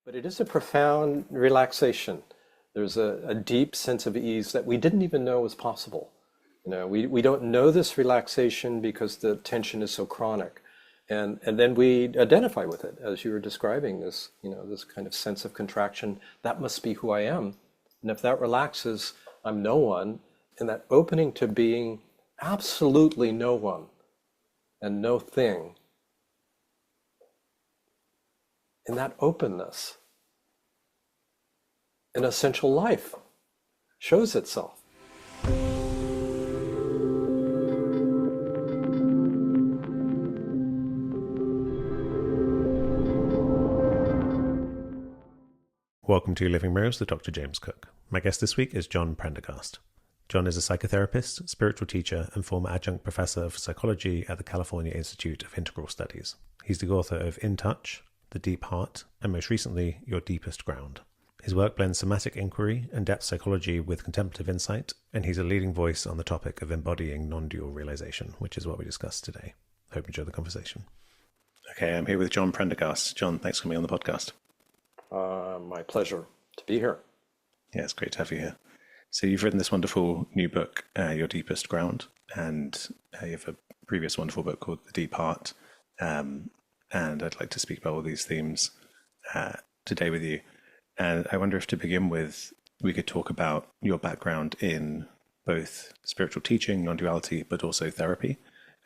But it is a profound relaxation. There's a deep sense of ease that we didn't even know was possible. We don't know this relaxation because the tension is so chronic. And then we identify with it, as you were describing this, this kind of sense of contraction. That must be who I am. And if that relaxes, I'm no one. And that opening to being absolutely no one and no thing, in that openness, an essential life shows itself. Welcome to Living Mirrors with Dr. James Cook. My guest this week is John Prendergast. John is a psychotherapist, spiritual teacher, and former adjunct professor of psychology at the California Institute of Integral Studies. He's the author of In Touch, The Deep Heart, and most recently, Your Deepest Ground. His work blends somatic inquiry and depth psychology with contemplative insight, and he's a leading voice on the topic of embodying non-dual realization, which is what we discussed today. Hope you enjoy the conversation. Okay, I'm here with John Prendergast. John, thanks for coming on the podcast. My pleasure to be here. Yeah, it's great to have you here. So you've written this wonderful new book, Your Deepest Ground, and you have a previous wonderful book called The Deep Heart. And I'd like to speak about all these themes today with you. And I wonder if to begin with, we could talk about your background in both spiritual teaching, non-duality, but also therapy,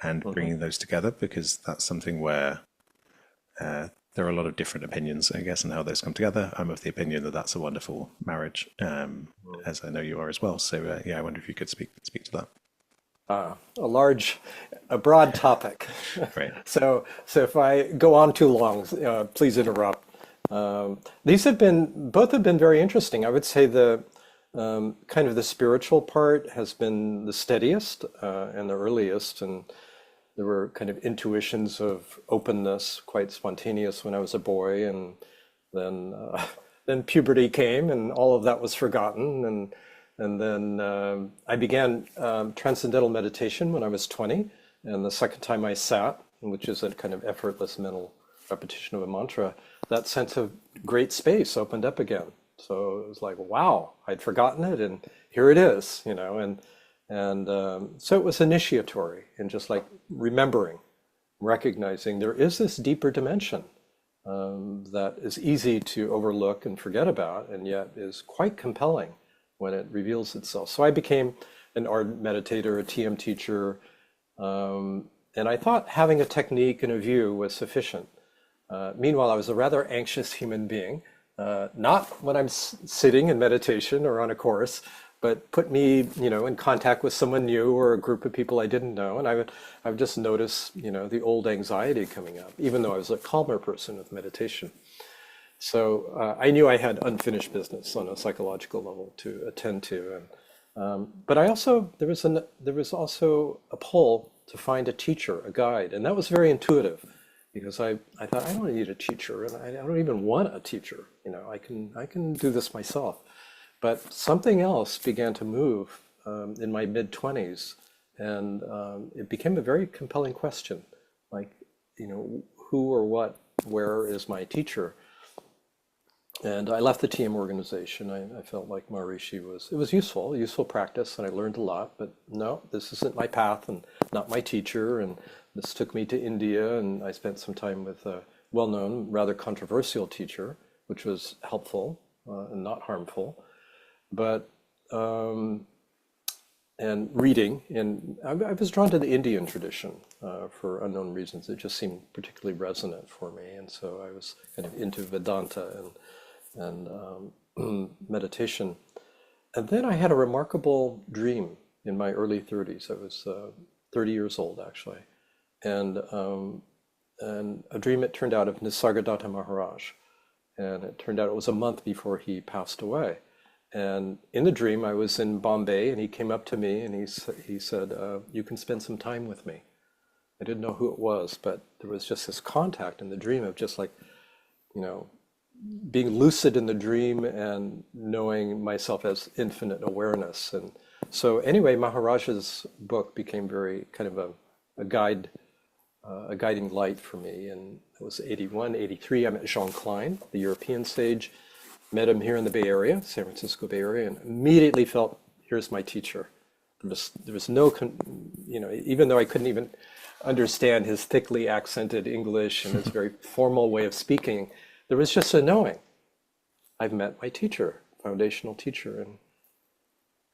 and bringing those together, because that's something where there are a lot of different opinions, I guess, on how those come together. I'm of the opinion that that's a wonderful marriage, as I know you are as well. So I wonder if you could speak to that. A broad topic. Right. So if I go on too long, please interrupt. Both have been very interesting. I would say the kind of the spiritual part has been the steadiest and the earliest, and there were kind of intuitions of openness, quite spontaneous when I was a boy, and then puberty came, and all of that was forgotten, and then I began transcendental meditation when I was 20, and the second time I sat, which is a kind of effortless mental repetition of a mantra, that sense of great space opened up again. So it was like, wow, I'd forgotten it, and here it is, and so it was initiatory, and just like remembering, recognizing there is this deeper dimension that is easy to overlook and forget about, and yet is quite compelling when it reveals itself. So I became an ardent meditator, a TM teacher, and I thought having a technique and a view was sufficient. Meanwhile, I was a rather anxious human being, not when I'm sitting in meditation or on a course, but put me, in contact with someone new or a group of people I didn't know, and I would just notice, the old anxiety coming up, even though I was a calmer person with meditation. So I knew I had unfinished business on a psychological level to attend to, but there was also a pull to find a teacher, a guide, and that was very intuitive, because I thought, I don't need a teacher, and I don't even want a teacher. I can do this myself. But something else began to move in my mid-20s, and it became a very compelling question, like, who or what, where is my teacher? And I left the TM organization. I felt like Maharishi was useful practice, and I learned a lot, but no, this isn't my path and not my teacher. And this took me to India, and I spent some time with a well-known, rather controversial teacher, which was helpful and not harmful. But and reading, and I was drawn to the Indian tradition for unknown reasons. It just seemed particularly resonant for me, and so I was kind of into Vedanta and meditation. And then I had a remarkable dream in my early 30s. I was 30 years old, actually, and a dream, it turned out, of Nisargadatta Maharaj, and it turned out it was a month before he passed away. And in the dream, I was in Bombay, and he came up to me and he said, you can spend some time with me. I didn't know who it was, but there was just this contact in the dream of just like, being lucid in the dream and knowing myself as infinite awareness. And so anyway, Maharaj's book became very kind of a guide a guiding light for me. And it was 81, 83. I met Jean Klein, the European sage, met him here in the Bay Area, San Francisco Bay Area, and immediately felt, here's my teacher. There was no, even though I couldn't even understand his thickly accented English and his very formal way of speaking, there was just a knowing. I've met my teacher, foundational teacher, and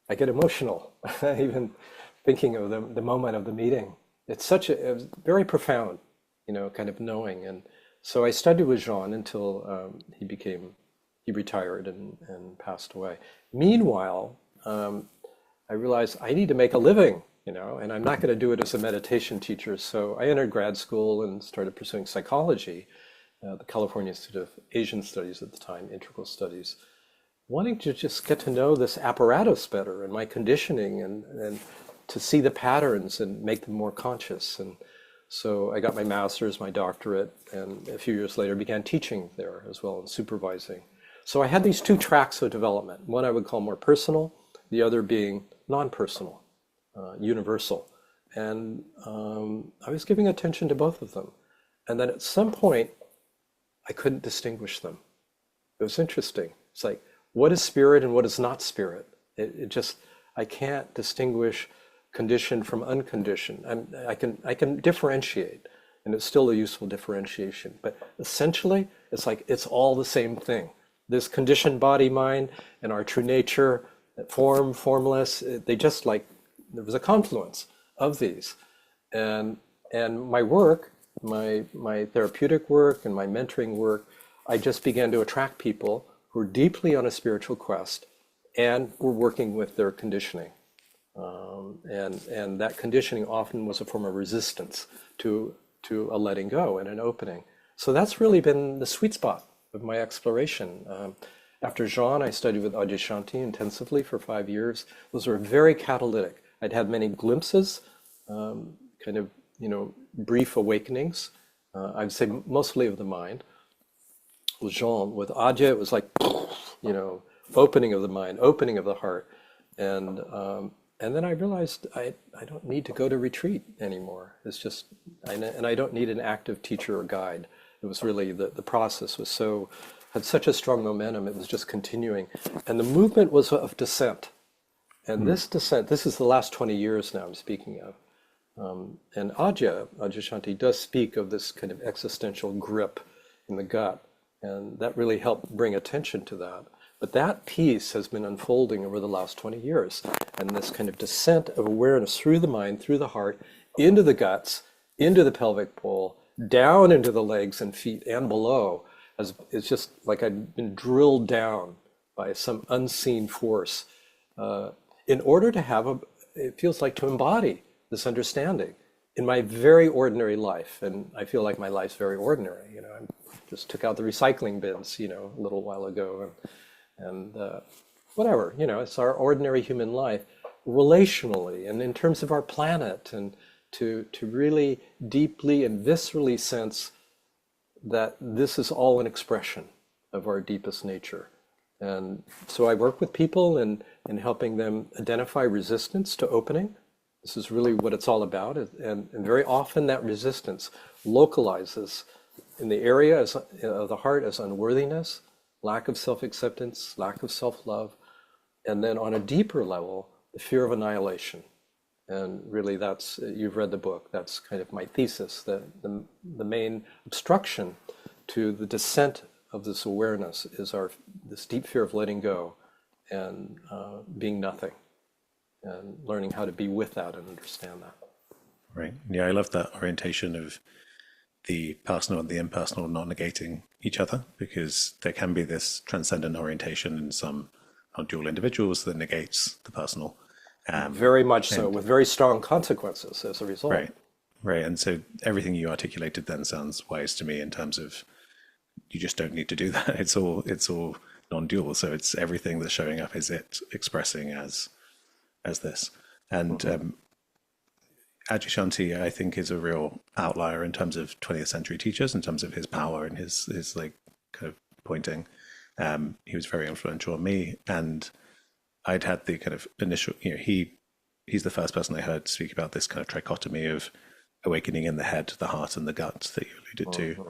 I get emotional even thinking of the moment of the meeting. It was very profound, kind of knowing. And so I studied with Jean until he retired and passed away. Meanwhile, I realized I need to make a living, and I'm not going to do it as a meditation teacher. So I entered grad school and started pursuing psychology, the California Institute of Asian Studies at the time, integral studies, wanting to just get to know this apparatus better and my conditioning and to see the patterns and make them more conscious. And so I got my master's, my doctorate, and a few years later began teaching there as well and supervising. So I had these two tracks of development. One I would call more personal, the other being non-personal, universal. And I was giving attention to both of them. And then at some point, I couldn't distinguish them. It was interesting. It's like, what is spirit and what is not spirit? I can't distinguish conditioned from unconditioned. I can differentiate, and it's still a useful differentiation. But essentially, it's like it's all the same thing. This conditioned body, mind, and our true nature, form, formless, they just there was a confluence of these. And my work, my therapeutic work and my mentoring work, I just began to attract people who are deeply on a spiritual quest and were working with their conditioning. And that conditioning often was a form of resistance to a letting go and an opening. So that's really been the sweet spot of my exploration. After Jean, I studied with Adyashanti intensively for 5 years. Those were very catalytic. I'd had many glimpses, brief awakenings. I'd say mostly of the mind. With Jean, with Adya, it was like, opening of the mind, opening of the heart. And then I realized I don't need to go to retreat anymore. It's just, and I don't need an active teacher or guide. It was really, the process had such a strong momentum, it was just continuing. And the movement was of descent. And this descent, this is the last 20 years now I'm speaking of. And Adyashanti does speak of this kind of existential grip in the gut. And that really helped bring attention to that. But that piece has been unfolding over the last 20 years. And this kind of descent of awareness through the mind, through the heart, into the guts, into the pelvic bowl, down into the legs and feet and below. It's just like I've been drilled down by some unseen force in order to it feels like to embody this understanding in my very ordinary life. And I feel like my life's very ordinary. I just took out the recycling bins, a little while ago. And whatever, it's our ordinary human life relationally and in terms of our planet, and to really deeply and viscerally sense that this is all an expression of our deepest nature. And so I work with people in helping them identify resistance to opening. This is really what it's all about. And very often that resistance localizes in the area of the heart as unworthiness, lack of self-acceptance, lack of self-love, and then on a deeper level, the fear of annihilation. And really you've read the book, that's kind of my thesis, that the main obstruction to the descent of this awareness is this deep fear of letting go and being nothing, and learning how to be with that and understand that. Right. Yeah, I love that orientation of the personal and the impersonal not negating each other, because there can be this transcendent orientation in some non-dual individuals that negates the personal. Very much so, with very strong consequences as a result. Right. And so everything you articulated then sounds wise to me in terms of you just don't need to do that. It's all non-dual. So it's everything that's showing up is it expressing as this. And Adyashanti, I think, is a real outlier in terms of 20th century teachers, in terms of his power and his like kind of pointing. He was very influential on me, and I'd had the kind of initial, he's the first person I heard speak about this kind of trichotomy of awakening in the head, the heart, and the gut that you alluded to,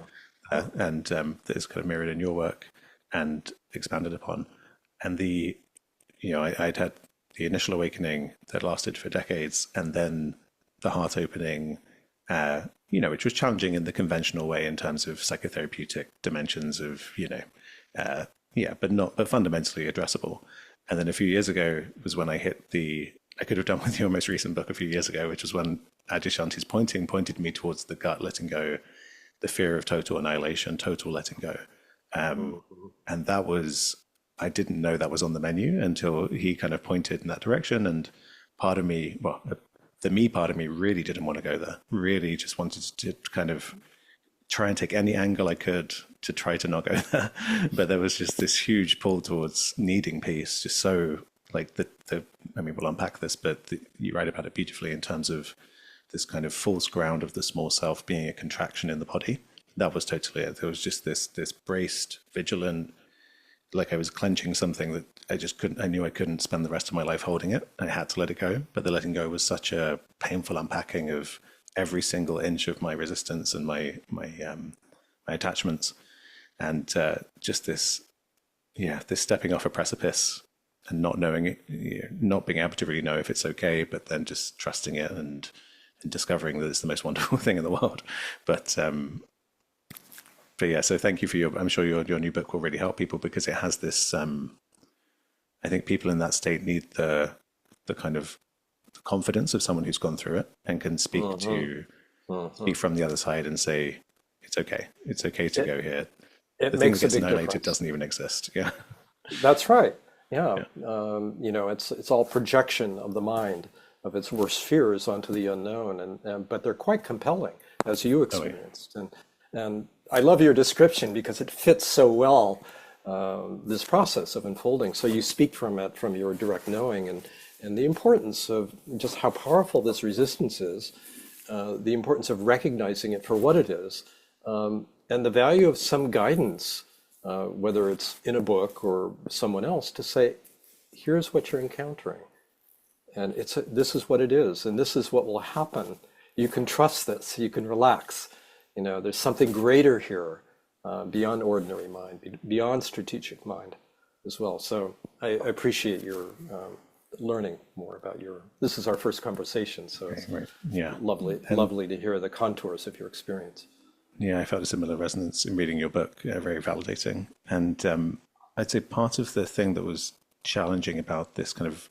and that is kind of mirrored in your work and expanded upon. And I'd had the initial awakening that lasted for decades, and then the heart opening, which was challenging in the conventional way in terms of psychotherapeutic dimensions of, but fundamentally addressable. And then a few years ago was when I could have done with your most recent book a few years ago, which was when Adyashanti's pointed me towards the gut, letting go, the fear of total annihilation, total letting go. And that was, I didn't know that was on the menu until he kind of pointed in that direction. And part of me, the me part of me really didn't want to go there, really just wanted to kind of try and take any angle I could to try to not go there. But there was just this huge pull towards needing peace, just so like we'll unpack this, but you write about it beautifully in terms of this kind of false ground of the small self being a contraction in the body. That was totally it. There was just this braced, vigilant, like I was clenching something that I knew I couldn't spend the rest of my life holding it. I had to let it go. But the letting go was such a painful unpacking of every single inch of my resistance and my attachments. And just this stepping off a precipice and not knowing it, not being able to really know if it's okay, but then just trusting it and discovering that it's the most wonderful thing in the world. But yeah, so thank you for I'm sure your new book will really help people, because it has this, I think people in that state need the kind of confidence of someone who's gone through it and can speak speak from the other side and say, it's okay to go here. It the thing makes that gets a big annihilated difference. doesn't even exist. Yeah. That's right. Yeah. It's all projection of the mind, of its worst fears onto the unknown, but they're quite compelling, as you experienced. And I love your description because it fits so well, this process of unfolding. So you speak from your direct knowing, and the importance of just how powerful this resistance is, the importance of recognizing it for what it is, and the value of some guidance, whether it's in a book or someone else, to say, here's what you're encountering. And this is what it is, and this is what will happen. You can trust this, you can relax. There's something greater here, beyond ordinary mind, beyond strategic mind as well. So I appreciate your learning more about this is our first conversation, so it's Yeah. lovely to hear the contours of your experience. Yeah, I felt a similar resonance in reading your book, very validating. And I'd say part of the thing that was challenging about this kind of,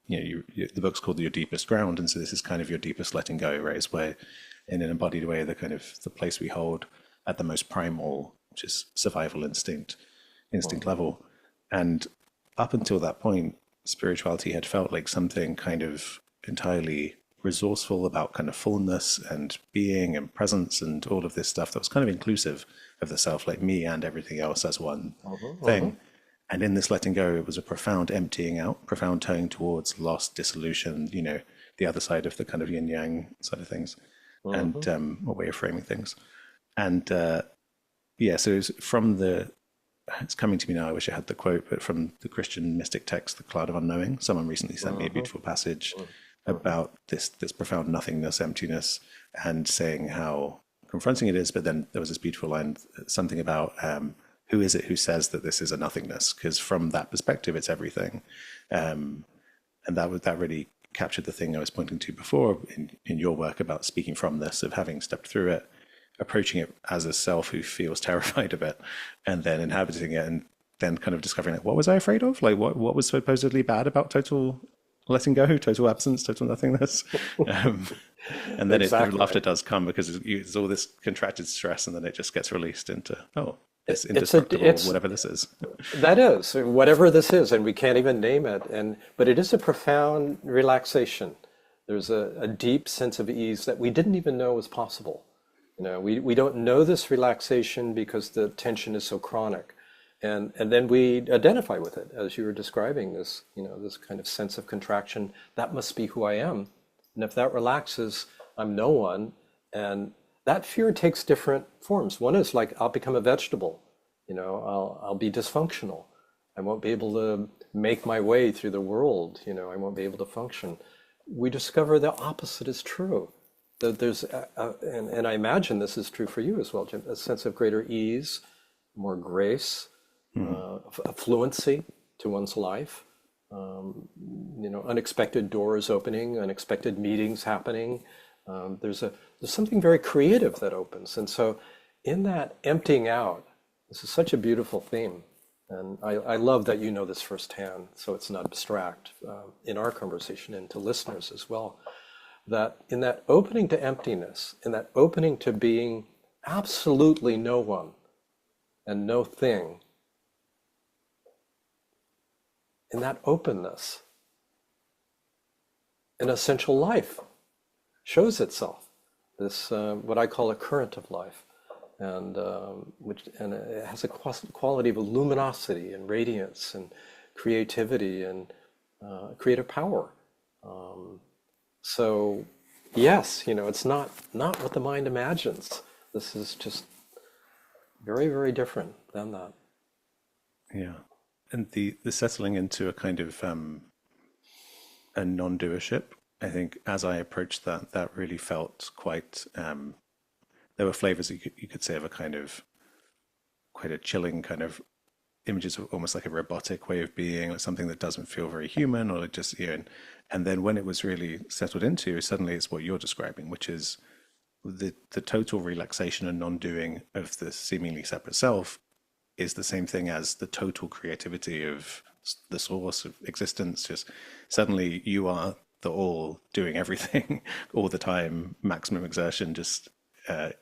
the book's called Your Deepest Ground, and so this is kind of your deepest letting go, right? It's where, in an embodied way, the place we hold at the most primal, which is survival instinct level. And up until that point, spirituality had felt like something kind of entirely resourceful about kind of fullness and being and presence and all of this stuff that was kind of inclusive of the self, like me and everything else as one thing. And in this letting go, it was a profound emptying out, profound turning towards loss, dissolution, the other side of the kind of yin yang side of things, and a way of framing things. And so it was it's coming to me now, I wish I had the quote, but from the Christian mystic text, The Cloud of Unknowing, someone recently sent me a beautiful passage about this profound nothingness, emptiness, and saying how confronting it is. But then there was this beautiful line, something about who is it who says that this is a nothingness? Because from that perspective, it's everything. And that really captured the thing I was pointing to before in your work about speaking from this, of having stepped through it, approaching it as a self who feels terrified of it, and then inhabiting it, and then kind of discovering, like, what was I afraid of? Like, what was supposedly bad about total letting go, total absence, total nothingness? And then the laughter does come, because there's all this contracted stress, and then it just gets released into, this indestructible, whatever this is. That is, whatever this is, and we can't even name it. But it is a profound relaxation. There's a deep sense of ease that we didn't even know was possible. We don't know this relaxation because the tension is so chronic. And then we identify with it, as you were describing, this kind of sense of contraction. That must be who I am. And if that relaxes, I'm no one. And that fear takes different forms. One is like, I'll become a vegetable. I'll be dysfunctional. I won't be able to make my way through the world. I won't be able to function. We discover the opposite is true. There's, and I imagine this is true for you as well, Jim, a sense of greater ease, more grace, a fluency to one's life, unexpected doors opening, unexpected meetings happening. There's something very creative that opens. And so in that emptying out, this is such a beautiful theme. And I love that you know this firsthand, so it's not abstract in our conversation and to listeners as well. That in that opening to emptiness, in that opening to being absolutely no one and no thing, in that openness, an essential life shows itself. This what I call a current of life, and it has a quality of luminosity and radiance and creativity and creative power. So yes, it's not what the mind imagines. This is just very, very different than that. Yeah. And the settling into a kind of a non-doership, I think as I approached that really felt quite, there were flavors you could say of a kind of quite a chilling kind of images of almost like a robotic way of being, like something that doesn't feel very human, or just, and then when it was really settled into, suddenly it's what you're describing, which is the total relaxation and non-doing of the seemingly separate self is the same thing as the total creativity of the source of existence. Just suddenly you are the all doing everything all the time, maximum exertion, just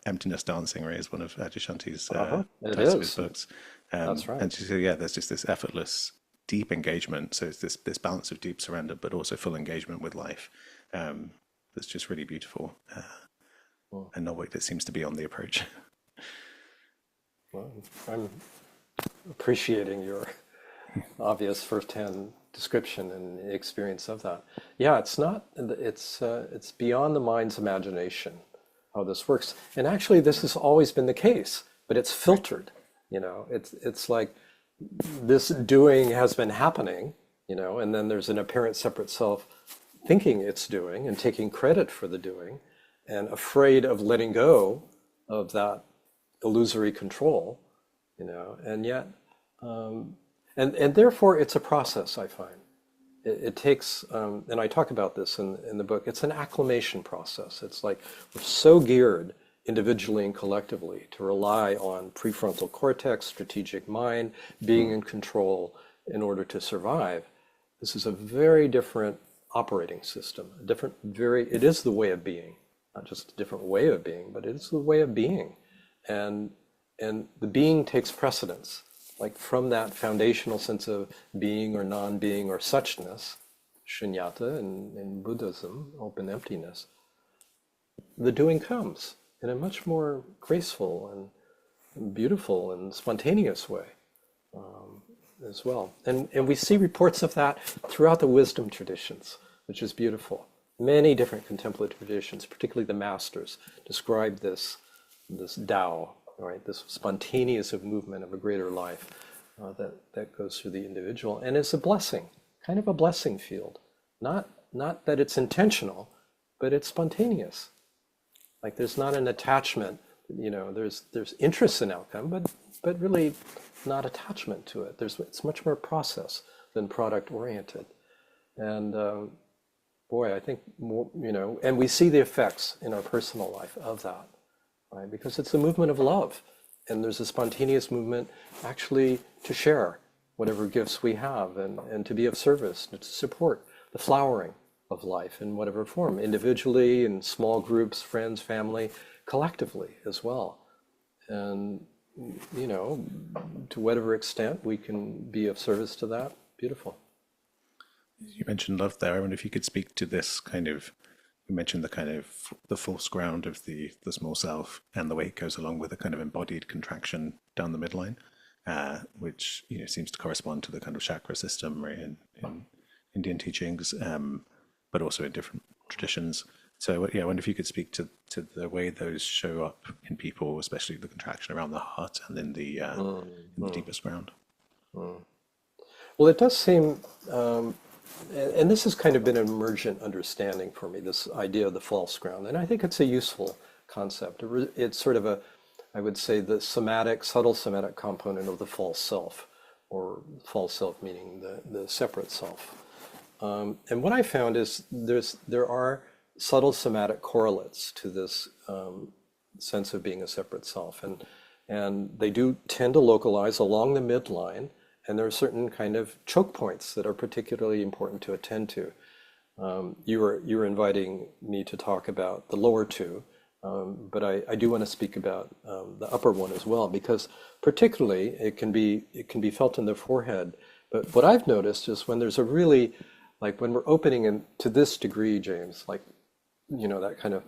emptiness dancing, right, is one of Adyashanti's titles of his books. That's right. And so, yeah, there's just this effortless, deep engagement. So it's this balance of deep surrender, but also full engagement with life. That's just really beautiful, and not what it seems to be on the approach. Well, I'm appreciating your obvious firsthand description and experience of that. Yeah, it's beyond the mind's imagination how this works. And actually, this has always been the case, but it's filtered. It's like this doing has been happening, and then there's an apparent separate self thinking it's doing and taking credit for the doing and afraid of letting go of that illusory control, and yet, and therefore it's a process, I find. It takes, and I talk about this in the book, it's an acclimation process. It's like we're so geared individually and collectively to rely on prefrontal cortex, strategic mind, being in control in order to survive. This is a very different operating system, it is the way of being, not just a different way of being, but it is the way of being. And the being takes precedence, like from that foundational sense of being or non-being or suchness, shunyata in Buddhism, open emptiness, the doing comes in a much more graceful and beautiful and spontaneous way as well. And we see reports of that throughout the wisdom traditions, which is beautiful. Many different contemplative traditions, particularly the masters, describe this Tao, right? This spontaneous movement of a greater life that goes through the individual, and it's a blessing, kind of a blessing field. Not that it's intentional, but it's spontaneous. Like there's not an attachment, there's interest in outcome, but really not attachment to it. It's much more process than product oriented. And boy, I think more, and we see the effects in our personal life of that, right? Because it's a movement of love, and there's a spontaneous movement actually to share whatever gifts we have and to be of service, and to support the flowering of life in whatever form, individually, in small groups, friends, family, collectively as well. And, to whatever extent we can be of service to that, beautiful. You mentioned love there. I wonder if you could speak to this kind of, you mentioned the kind of the false ground of the small self and the way it goes along with a kind of embodied contraction down the midline, which seems to correspond to the kind of chakra system, right, in Indian teachings, but also in different traditions. So yeah, I wonder if you could speak to the way those show up in people, especially the contraction around the heart and in the deepest ground. Well, it does seem and this has kind of been an emergent understanding for me, this idea of the false ground. And I think it's a useful concept. It's sort of a, I would say, the somatic, subtle somatic component of the false self, or false self meaning the separate self. And what I found is there are subtle somatic correlates to this sense of being a separate self. And they do tend to localize along the midline. And there are certain kind of choke points that are particularly important to attend to. You were inviting me to talk about the lower two, but I do want to speak about the upper one as well, because particularly it can be felt in the forehead. But what I've noticed is when there's a really, like when we're opening in to this degree, James, like, that kind of,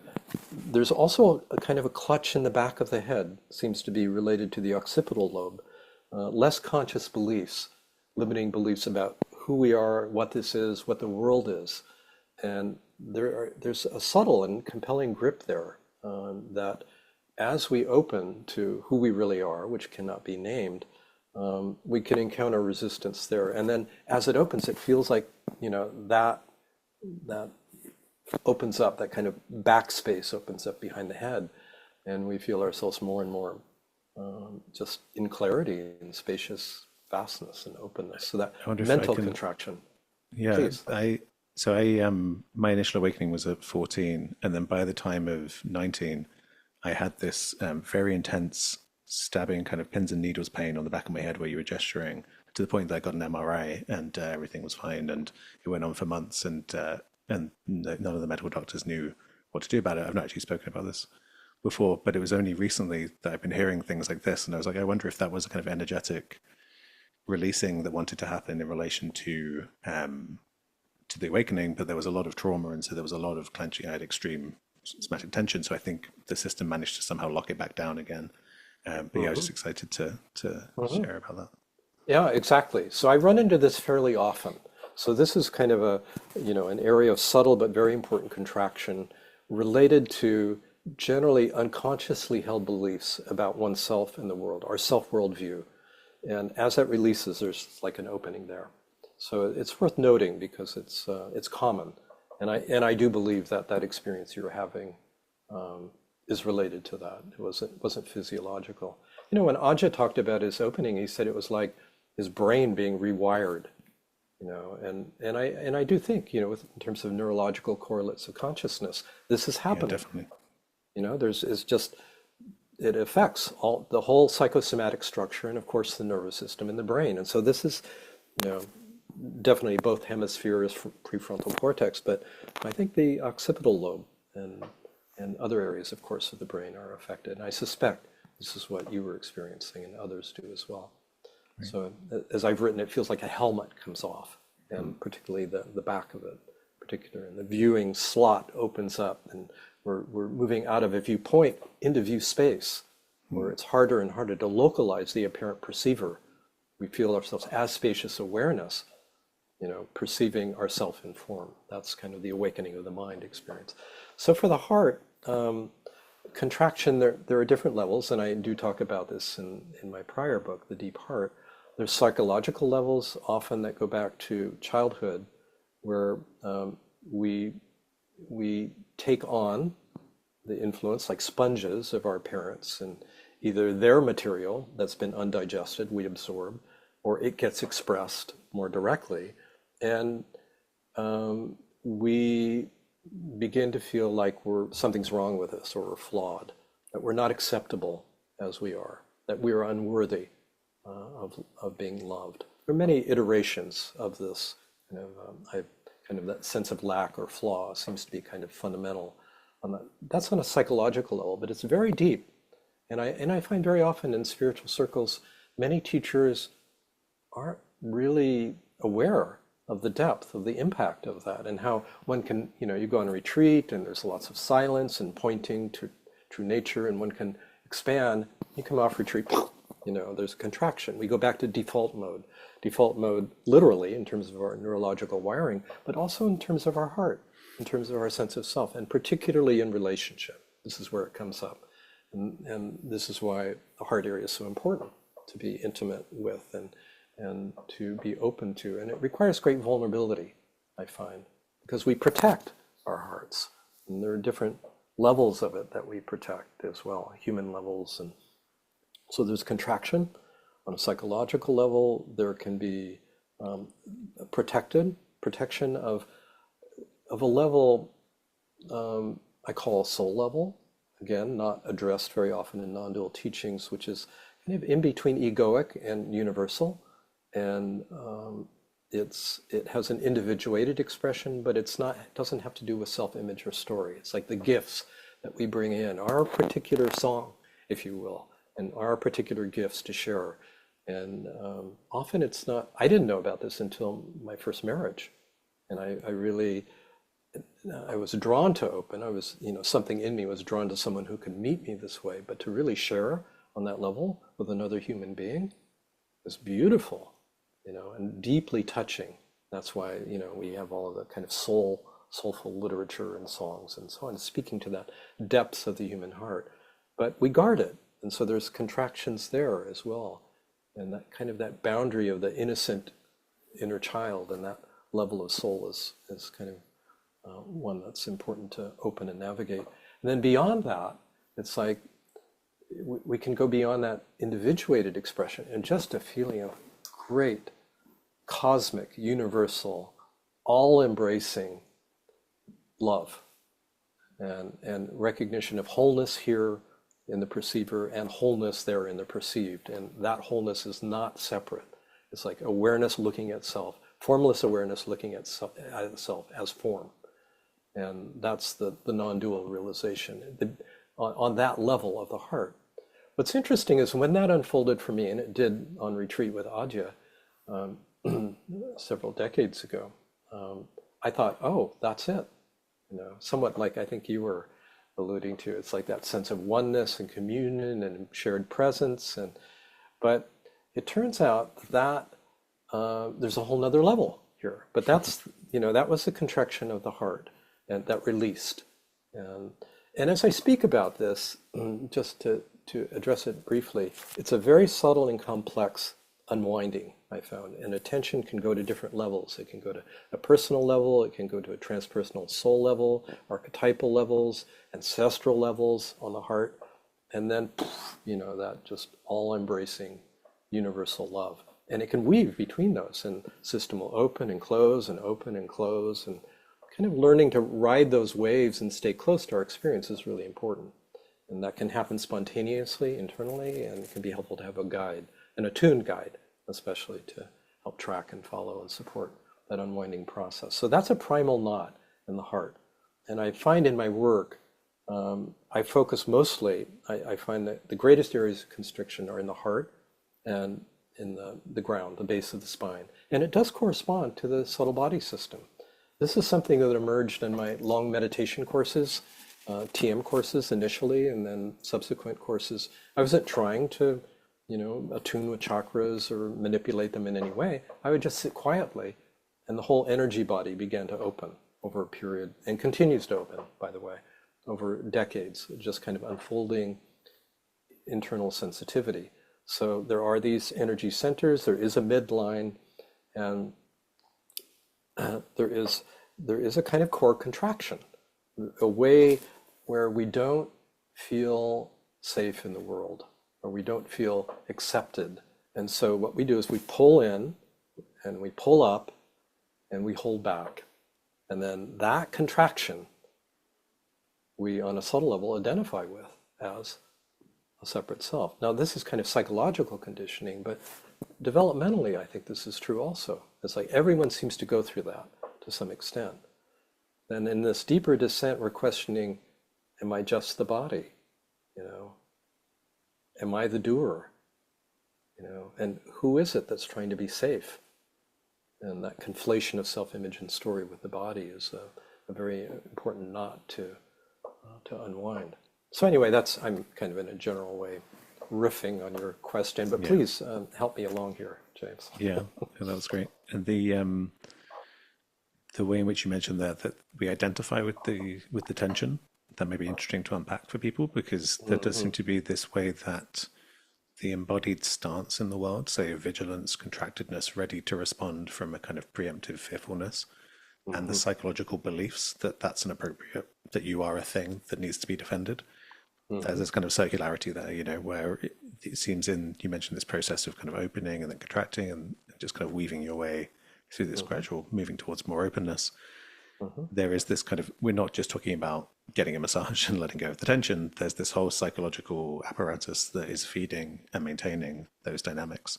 there's also a kind of a clutch in the back of the head, seems to be related to the occipital lobe. Less conscious beliefs, limiting beliefs about who we are, what this is, what the world is. And there's a subtle and compelling grip there, that as we open to who we really are, which cannot be named, we can encounter resistance there. And then as it opens, it feels like, that opens up, that kind of backspace opens up behind the head. And we feel ourselves more and more just in clarity and spacious vastness and openness. So that I wonder if mental I can, contraction. yeah, Please. my initial awakening was at 14, and then by the time of 19, I had this very intense stabbing kind of pins and needles pain on the back of my head where you were gesturing, to the point that I got an MRI and everything was fine, and it went on for months, and none of the medical doctors knew what to do about it. I've not actually spoken about this before, but it was only recently that I've been hearing things like this, and I was like, I wonder if that was a kind of energetic releasing that wanted to happen in relation to the awakening, but there was a lot of trauma, and so there was a lot of clenching. I had extreme somatic tension, so I think the system managed to somehow lock it back down again. But yeah, I was just excited to share about that. Yeah, exactly. So I run into this fairly often. So this is kind of an area of subtle but very important contraction related to generally unconsciously held beliefs about oneself and the world, our self-worldview. And as that releases, there's like an opening there. So it's worth noting because it's common. And I do believe that experience you're having is related to that. It wasn't physiological. When Aja talked about his opening, he said it was like his brain being rewired. And I do think, in terms of neurological correlates of consciousness, this is Yeah, happening. definitely. It affects the whole psychosomatic structure, and of course the nervous system in the brain. And so this is, definitely both hemispheres, prefrontal cortex, but I think the occipital lobe and other areas, of course, of the brain are affected. And I suspect this is what you were experiencing and others do as well. Right. So as I've written, it feels like a helmet comes off, and particularly the back of it, particularly, and the viewing slot opens up, and we're moving out of a viewpoint into view space, where it's harder and harder to localize the apparent perceiver. We feel ourselves as spacious awareness, perceiving ourself in form. That's kind of the awakening of the mind experience. So for the heart, contraction, there are different levels, and I do talk about this in my prior book, The Deep Heart. There's psychological levels often that go back to childhood, where we take on the influence like sponges of our parents, and either their material that's been undigested we absorb, or it gets expressed more directly, and we begin to feel like something's wrong with us, or we're flawed, that we're not acceptable as we are, that we are unworthy of being loved. There are many iterations of this kind of that sense of lack or flaw seems to be kind of fundamental. That's on a psychological level, but it's very deep. And I find very often in spiritual circles, many teachers aren't really aware of the depth of the impact of that, and how one can, you go on a retreat and there's lots of silence and pointing to true nature, and one can expand. You come off retreat, there's a contraction. We go back to default mode literally in terms of our neurological wiring, but also in terms of our heart, in terms of our sense of self, and particularly in relationship. This is where it comes up. And this is why the heart area is so important to be intimate with and to be open to. And it requires great vulnerability. I find, because we protect our hearts. And there are different levels of it that we protect as well, human levels. And so there's contraction on a psychological level. There can be protection of a level I call a soul level. Again, not addressed very often in non-dual teachings, which is kind of in between egoic and universal. And it has an individuated expression, but it doesn't have to do with self-image or story. It's like the gifts that we bring in, our particular song, if you will, and our particular gifts to share. And often it's not, I didn't know about this until my first marriage. And I was drawn to open. Something in me was drawn to someone who could meet me this way, but to really share on that level with another human being is beautiful, and deeply touching. That's why, we have all of the kind of soulful literature and songs and so on, speaking to that depths of the human heart. But we guard it. And so there's contractions there as well. And that boundary of the innocent inner child and that level of soul is kind of one that's important to open and navigate. And then beyond that, it's like we can go beyond that individuated expression and just a feeling of great, cosmic, universal, all-embracing love and recognition of wholeness here in the perceiver and wholeness there in the perceived. And that wholeness is not separate. It's like awareness looking at self, formless awareness looking at itself as form. And that's the non-dual realization on that level of the heart. What's interesting is when that unfolded for me, and it did on retreat with Adya several decades ago, I thought, oh, that's it. Somewhat like I think you were alluding to. It's like that sense of oneness and communion and shared presence. But it turns out that there's a whole nother level here. But that was the contraction of the heart. And that released. And as I speak about this, just to address it briefly, it's a very subtle and complex unwinding, I found. And attention can go to different levels. It can go to a personal level, it can go to a transpersonal soul level, archetypal levels, ancestral levels on the heart, and then, that just all-embracing universal love. And it can weave between those, and system will open and close and open and close, and kind of learning to ride those waves and stay close to our experience is really important. And that can happen spontaneously, internally, and it can be helpful to have a guide, an attuned guide, especially to help track and follow and support that unwinding process. So that's a primal knot in the heart. And I find in my work, I focus mostly, I find that the greatest areas of constriction are in the heart and in the ground, the base of the spine. And it does correspond to the subtle body system. This is something that emerged in my long meditation courses, TM courses initially, and then subsequent courses. I wasn't trying to, attune with chakras or manipulate them in any way. I would just sit quietly, and the whole energy body began to open over a period, and continues to open, by the way, over decades, just kind of unfolding internal sensitivity. So there are these energy centers, there is a midline, and there is a kind of core contraction, a way where we don't feel safe in the world, or we don't feel accepted. And so what we do is we pull in and we pull up and we hold back. And then that contraction we on a subtle level identify with as a separate self. Now this is kind of psychological conditioning, but developmentally I think this is true also. It's like everyone seems to go through that to some extent. Then in this deeper descent we're questioning, am I just the body? Am I the doer? And who is it that's trying to be safe? And that conflation of self-image and story with the body is a very important knot to unwind. So anyway, I'm kind of in a general way riffing on your question, but please help me along here, James. Yeah, that was great. And the way in which you mentioned that we identify with the tension, that may be interesting to unpack for people, because there does seem to be this way that the embodied stance in the world, say vigilance, contractedness, ready to respond from a kind of preemptive fearfulness, and the psychological beliefs that that's an appropriate, that you are a thing that needs to be defended. There's this kind of circularity there, where it seems you mentioned this process of kind of opening and then contracting and just kind of weaving your way through this gradual moving towards more openness. There is this kind of, we're not just talking about getting a massage and letting go of the tension. There's this whole psychological apparatus that is feeding and maintaining those dynamics.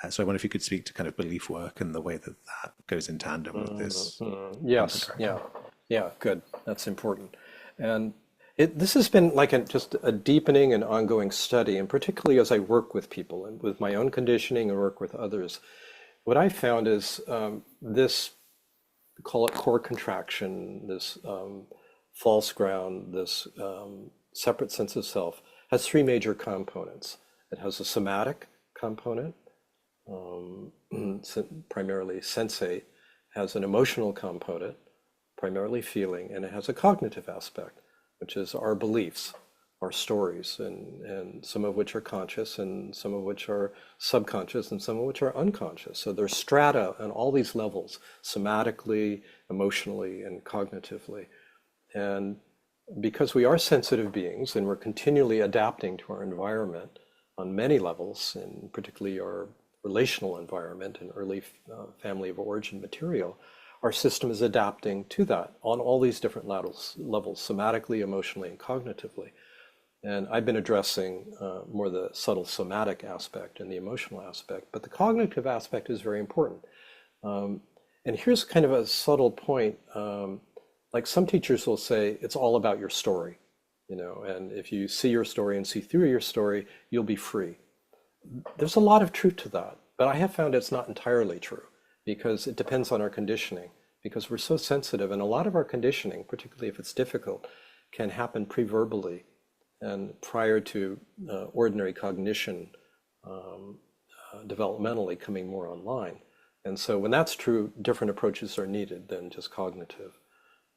So I wonder if you could speak to kind of belief work and the way that that goes in tandem with this. Yes, yeah, good. That's important. And this has been like just a deepening and ongoing study, and particularly as I work with people and with my own conditioning and work with others, what I found is this, call it core contraction, this false ground, this separate sense of self, has three major components. It has a somatic component, primarily sensate, has an emotional component, primarily feeling, and it has a cognitive aspect, which is our beliefs, our stories, and some of which are conscious and some of which are subconscious and some of which are unconscious. So there's strata on all these levels, somatically, emotionally, and cognitively. And because we are sensitive beings and we're continually adapting to our environment on many levels, and particularly our relational environment and early family of origin material, our system is adapting to that on all these different levels, somatically, emotionally, and cognitively. And I've been addressing more the subtle somatic aspect and the emotional aspect, but the cognitive aspect is very important. And here's kind of a subtle point. Like some teachers will say, it's all about your story, and if you see your story and see through your story, you'll be free. There's a lot of truth to that, but I have found it's not entirely true because it depends on our conditioning, because we're so sensitive, and a lot of our conditioning, particularly if it's difficult, can happen pre-verbally and prior to ordinary cognition developmentally coming more online. And so when that's true, different approaches are needed than just cognitive,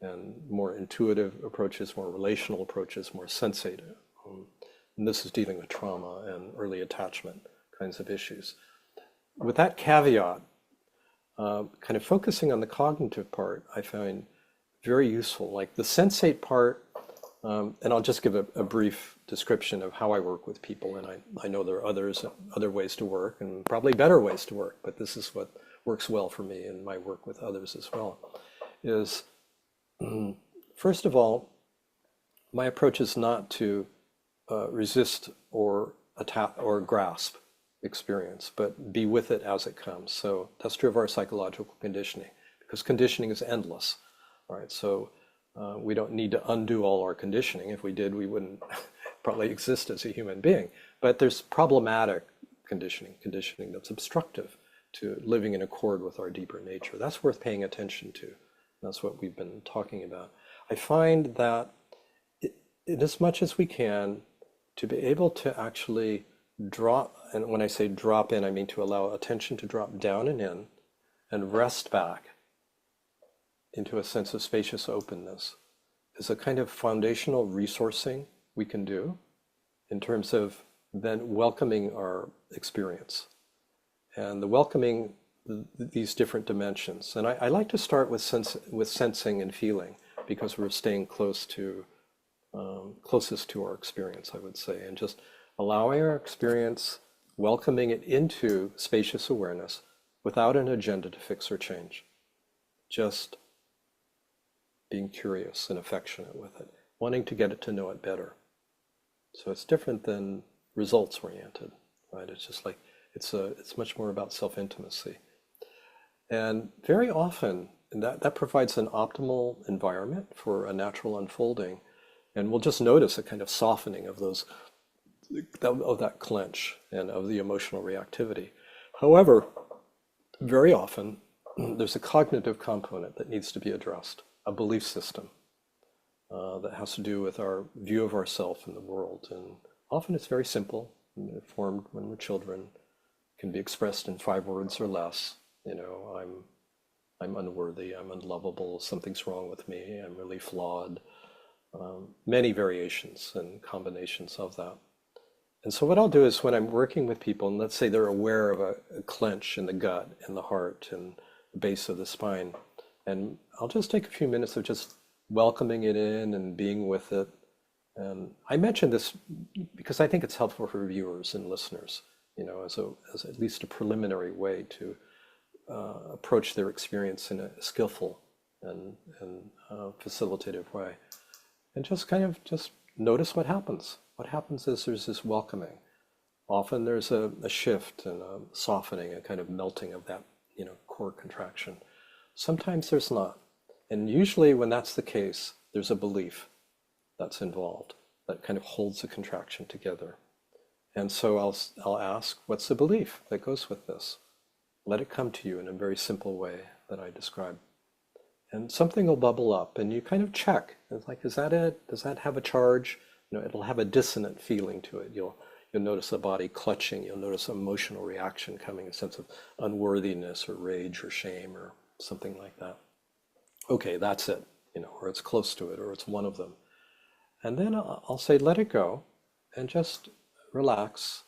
and more intuitive approaches, more relational approaches, more sensate. And this is dealing with trauma and early attachment kinds of issues. With that caveat, kind of focusing on the cognitive part, I find very useful. Like the sensate part, and I'll just give a brief description of how I work with people. And I know there are other ways to work and probably better ways to work, but this is what works well for me in my work with others as well, is first of all, my approach is not to resist or attack or grasp experience, but be with it as it comes. So that's true of our psychological conditioning, because conditioning is endless, right? So we don't need to undo all our conditioning. If we did, we wouldn't probably exist as a human being. But there's problematic conditioning that's obstructive to living in accord with our deeper nature. That's worth paying attention to. That's what we've been talking about. I find that in as much as we can, to be able to actually drop, and when I say drop in, I mean to allow attention to drop down and in and rest back into a sense of spacious openness, is a kind of foundational resourcing we can do in terms of then welcoming our experience and the welcoming these different dimensions. And I like to start with sensing and feeling, because we're staying closest to our experience, I would say, and just allowing our experience, welcoming it into spacious awareness without an agenda to fix or change, just being curious and affectionate with it, wanting to get it to know it better. So it's different than results oriented, right? It's just like it's much more about self-intimacy. And very often that provides an optimal environment for a natural unfolding. And we'll just notice a kind of softening of that clench and of the emotional reactivity. However, very often there's a cognitive component that needs to be addressed, a belief system that has to do with our view of ourself in the world. And often it's very simple, formed when we're children, can be expressed in 5 words or less. I'm unworthy, I'm unlovable, something's wrong with me, I'm really flawed. Many variations and combinations of that. And so what I'll do is when I'm working with people, and let's say they're aware of a clench in the gut and the heart and the base of the spine, And I'll just take a few minutes of just welcoming it in and being with it. And I mention this because I think it's helpful for viewers and listeners, as at least a preliminary way to approach their experience in a skillful and facilitative way. And just kind of just notice what happens. What happens is there's this welcoming. Often there's a shift and a softening, a kind of melting of that, core contraction. Sometimes there's not. And usually when that's the case, there's a belief that's involved that kind of holds the contraction together. And so I'll ask, what's the belief that goes with this? Let it come to you in a very simple way that I describe. And something will bubble up and you kind of check. It's like, is that it? Does that have a charge? It'll have a dissonant feeling to it. You'll notice the body clutching. You'll notice an emotional reaction coming, a sense of unworthiness or rage or shame or something like that. Okay, that's it, or it's close to it, or it's one of them. And then I'll say, let it go and just relax.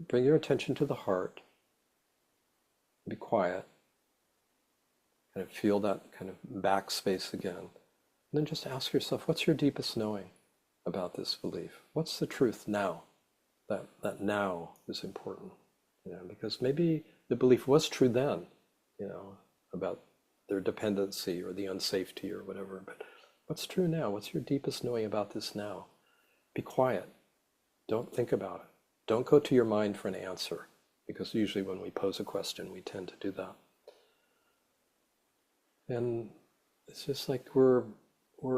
Bring your attention to the heart. Be quiet. Kind of feel that kind of back space again. And then just ask yourself, what's your deepest knowing about this belief? What's the truth now? That now is important, because maybe the belief was true then, about their dependency or the unsafety or whatever. But what's true now? What's your deepest knowing about this now? Be quiet. Don't think about it. Don't go to your mind for an answer, because usually when we pose a question, we tend to do that. And it's just like we're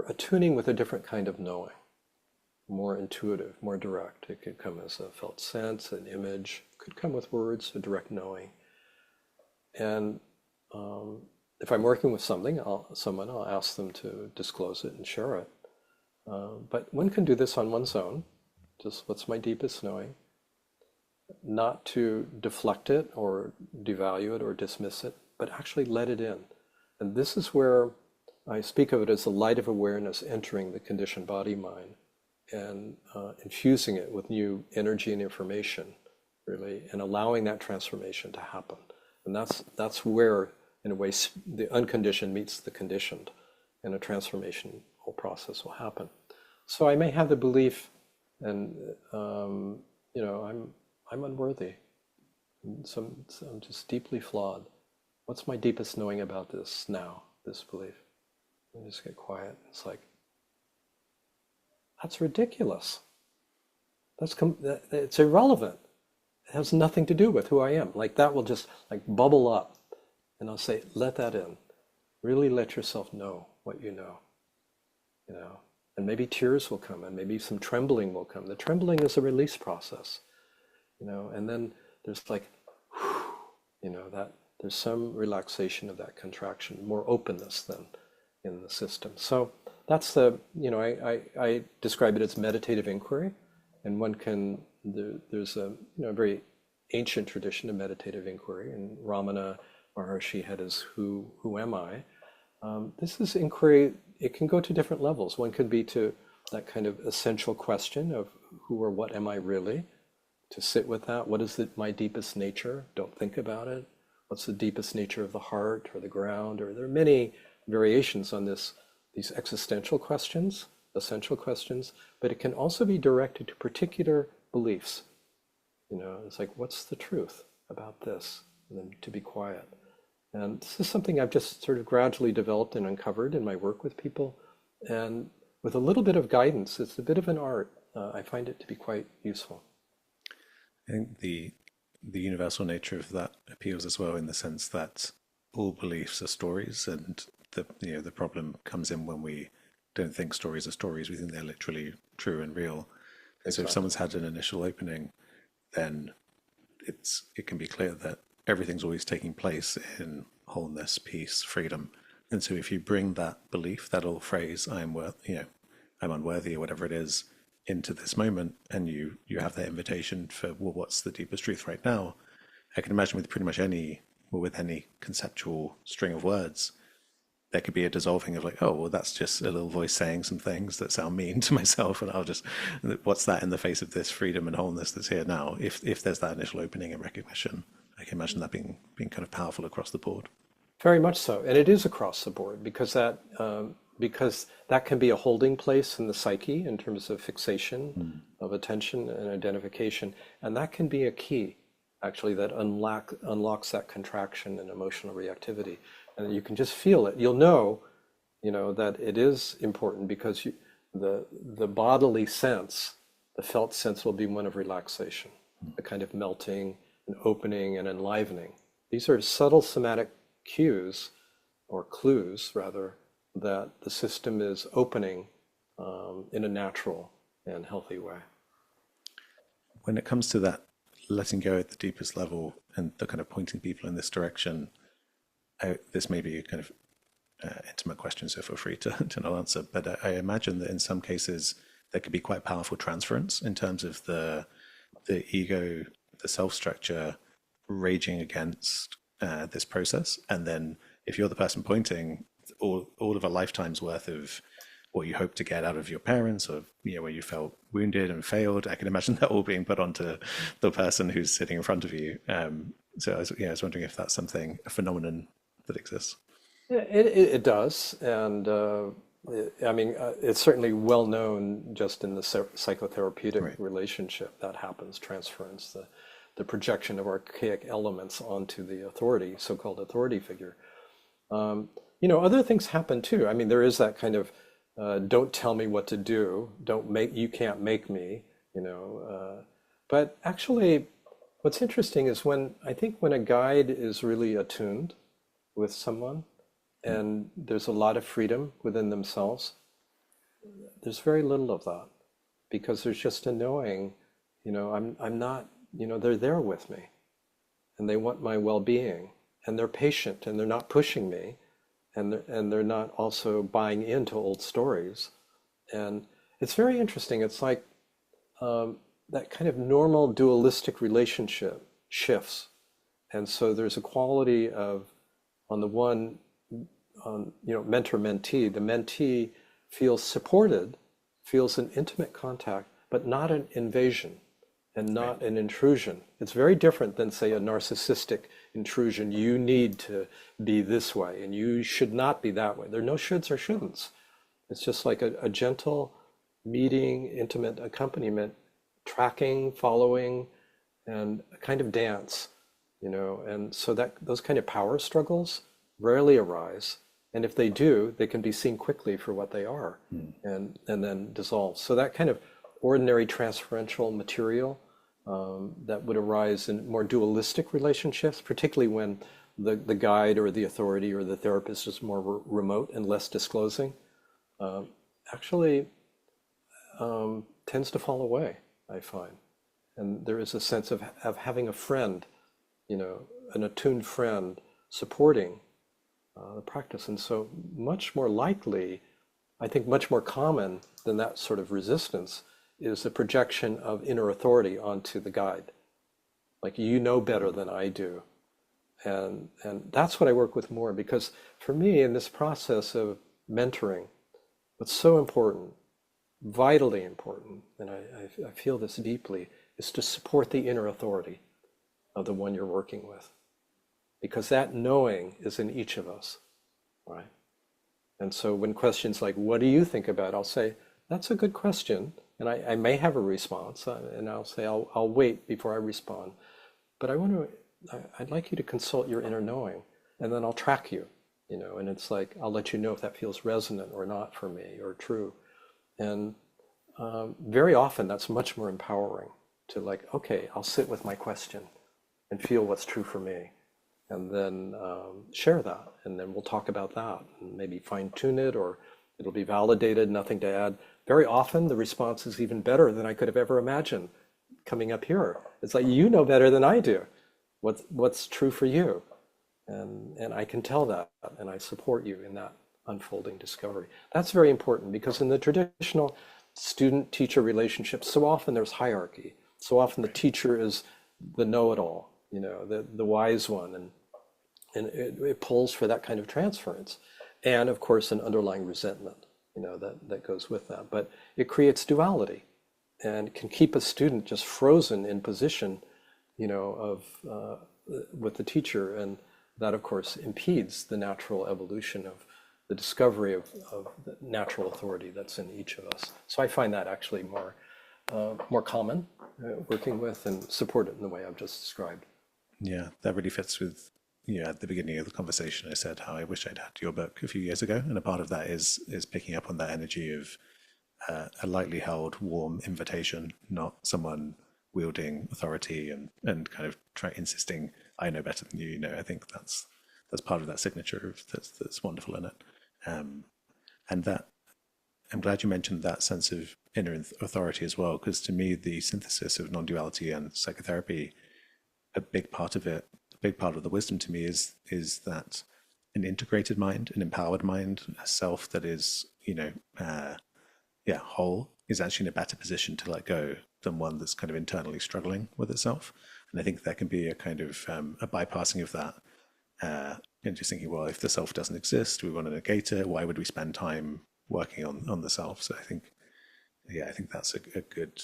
attuning with a different kind of knowing, more intuitive, more direct. It could come as a felt sense, an image. It could come with words, a direct knowing. And if I'm working with someone, I'll ask them to disclose it and share it. But one can do this on one's own. Just what's my deepest knowing? Not to deflect it or devalue it or dismiss it, but actually let it in. And this is where I speak of it as the light of awareness entering the conditioned body-mind and infusing it with new energy and information, really, and allowing that transformation to happen. And that's where, in a way, the unconditioned meets the conditioned, and a transformation whole process will happen. So I may have the belief, and I'm unworthy. So I'm just deeply flawed. What's my deepest knowing about this now, this belief? And just get quiet. It's like, that's ridiculous. It's irrelevant. It has nothing to do with who I am. Like that will just like bubble up. And I'll say, let that in. Really let yourself know what you know. And maybe tears will come and maybe some trembling will come. The trembling is a release process, and then there's like, that there's some relaxation of that contraction, more openness than in the system. So that's I describe it as meditative inquiry, and one can, there's a very ancient tradition of meditative inquiry, and Ramana Maharshi had his Who Am I? This is inquiry. It can go to different levels. One could be to that kind of essential question of who or what am I really? To sit with that. What is my deepest nature? Don't think about it. What's the deepest nature of the heart or the ground? Or there are many variations on these existential questions, essential questions, but it can also be directed to particular beliefs. It's like, what's the truth about this? And then to be quiet. And this is something I've just sort of gradually developed and uncovered in my work with people. And with a little bit of guidance, it's a bit of an art. I find it to be quite useful. I think the universal nature of that appeals as well, in the sense that all beliefs are stories, and the problem comes in when we don't think stories are stories. We think they're literally true and real. And so if someone's had an initial opening, then it can be clear that everything's always taking place in wholeness, peace, freedom. And so if you bring that belief, that old phrase, I'm unworthy, or whatever it is, into this moment, and you have that invitation for, well, what's the deepest truth right now? I can imagine with pretty much any conceptual string of words, there could be a dissolving of like, oh, well, that's just a little voice saying some things that sound mean to myself, and what's that in the face of this freedom and wholeness that's here now? If there's that initial opening and recognition, I can imagine that being kind of powerful across the board. Very much so, and it is across the board because that can be a holding place in the psyche in terms of fixation, of attention and identification, and that can be a key actually that unlocks that contraction and emotional reactivity, and you can just feel it. You'll know, that it is important because the bodily sense, the felt sense, will be one of relaxation, a kind of melting and opening and enlivening. These are subtle somatic cues, or clues rather, that the system is opening in a natural and healthy way. When it comes to that letting go at the deepest level and the kind of pointing people in this direction, this may be a kind of intimate question, so feel free to not answer, but I imagine that in some cases there could be quite powerful transference in terms of the ego, the self structure raging against this process. And then if you're the person pointing, all of a lifetime's worth of what you hope to get out of your parents, or where you felt wounded and failed, I can imagine that all being put onto the person who's sitting in front of you. So I was wondering if that's a phenomenon that exists. It does, and it's certainly well known just in the psychotherapeutic relationship that happens, transference, the projection of archaic elements onto the authority, so-called authority figure. Other things happen too. There is that kind of don't tell me what to do, you can't make me, but actually what's interesting is when a guide is really attuned with someone and there's a lot of freedom within themselves, there's very little of that, because there's just a knowing, I'm not, they're there with me and they want my well-being, and they're patient and they're not pushing me, and they're not also buying into old stories. And it's very interesting. It's like that kind of normal dualistic relationship shifts. And so there's a quality of, on the one, mentor-mentee, the mentee feels supported, feels an intimate contact, but not an invasion and not an intrusion. It's very different than, say, a narcissistic intrusion. You need to be this way and you should not be that way. There are no shoulds or shouldn'ts. It's just like a gentle meeting, intimate accompaniment, tracking, following, and a kind of dance, and so that those kind of power struggles rarely arise. And if they do, they can be seen quickly for what they are, and then dissolve. So that kind of ordinary transferential material that would arise in more dualistic relationships, particularly when the guide or the authority or the therapist is more remote and less disclosing, actually tends to fall away, I find. And there is a sense of having a friend, an attuned friend supporting the practice. And so much more likely, I think much more common than that sort of resistance, is the projection of inner authority onto the guide. Like, you know better than I do. And that's what I work with more, because for me, in this process of mentoring, what's so important, vitally important, and I feel this deeply, is to support the inner authority of the one you're working with. Because that knowing is in each of us, right? And so when questions like, what do you think about? I'll say, that's a good question. And I may have a response, and I'll say, I'll wait before I respond. But I'd like you to consult your inner knowing, and then I'll track you, and it's like, I'll let you know if that feels resonant or not for me, or true. And very often that's much more empowering to, like, okay, I'll sit with my question and feel what's true for me, and then share that, and then we'll talk about that, and maybe fine tune it, or it'll be validated, nothing to add. Very often the response is even better than I could have ever imagined coming up here. It's like, you know better than I do what's true for you. And I can tell that, and I support you in that unfolding discovery. That's very important, because in the traditional student-teacher relationship, so often there's hierarchy. So often the teacher is the know-it-all, the wise one, and it pulls for that kind of transference. And of course, an underlying resentment, that goes with that. But it creates duality and can keep a student just frozen in position, with the teacher. And that of course impedes the natural evolution of the discovery of the natural authority that's in each of us. So I find that actually more common working with and support it in the way I've just described. Yeah, that really fits with, at the beginning of the conversation, I said how I wish I'd had your book a few years ago. And a part of that is picking up on that energy of a lightly held, warm invitation, not someone wielding authority and kind of insisting, I know better than you. I think that's part of that signature that's wonderful in it. And that I'm glad you mentioned that sense of inner authority as well, because to me, the synthesis of non-duality and psychotherapy, a big part of it, a big part of the wisdom to me is that an integrated mind, an empowered mind, a self that is, whole, is actually in a better position to let go than one that's kind of internally struggling with itself. And I think there can be a kind of a bypassing of that, and just thinking, well, if the self doesn't exist, we want to negate it. Why would we spend time working on the self? So I think that's a good,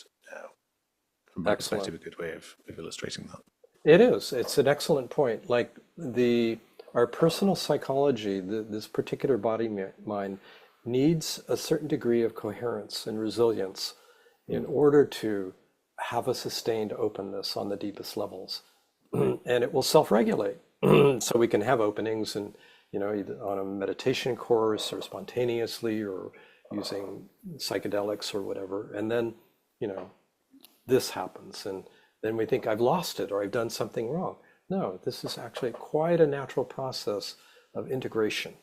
from my perspective, a good way of illustrating that. It is. It's an excellent point. Like our personal psychology, this particular body mind needs a certain degree of coherence and resilience in order to have a sustained openness on the deepest levels. And it will self-regulate. So we can have openings and, either on a meditation course or spontaneously or using psychedelics or whatever. And then, this happens. And then we think I've lost it or I've done something wrong. No, this is actually quite a natural process of integration.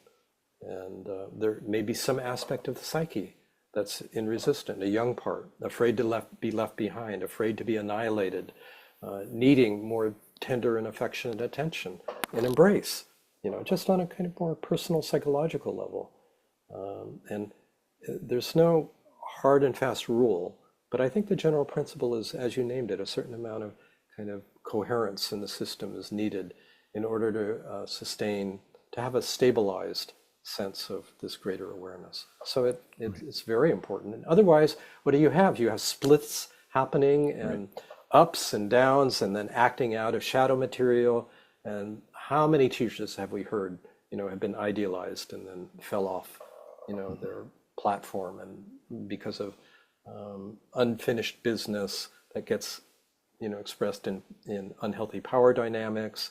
And there may be some aspect of the psyche that's resistant, a young part, afraid to be left behind, afraid to be annihilated, needing more tender and affectionate attention and embrace, just on a kind of more personal psychological level. And there's no hard and fast rule, but I think the general principle is, as you named it, a certain amount of kind of coherence in the system is needed in order to to have a stabilized sense of this greater awareness. So it's very important. And otherwise, what do you have? You have splits happening and ups and downs and then acting out of shadow material. And how many teachers have we heard, have been idealized and then fell off, their platform and because of unfinished business that gets, expressed in unhealthy power dynamics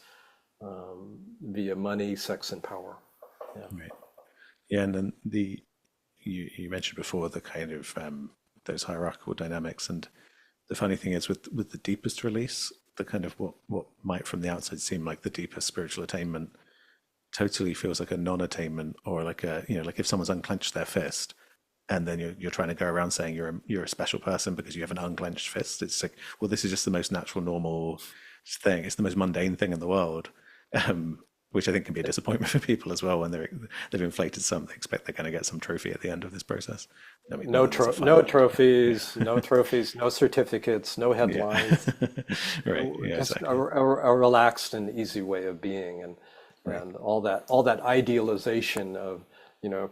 via money, sex, and power. Yeah. Right. Yeah, and then you mentioned before the kind of those hierarchical dynamics, and the funny thing is with the deepest release, the kind of what might from the outside seem like the deepest spiritual attainment totally feels like a non-attainment, or like like if someone's unclenched their fist and then you're trying to go around saying you're a special person because you have an unclenched fist. It's like, well, this is just the most natural, normal thing. It's the most mundane thing in the world. Which I think can be a disappointment for people as well when they've inflated something. They expect they're going to get some trophy at the end of this process. I mean, no trophies, no certificates, no headlines. Right. Yeah, just exactly. a relaxed and easy way of being, and all that idealization of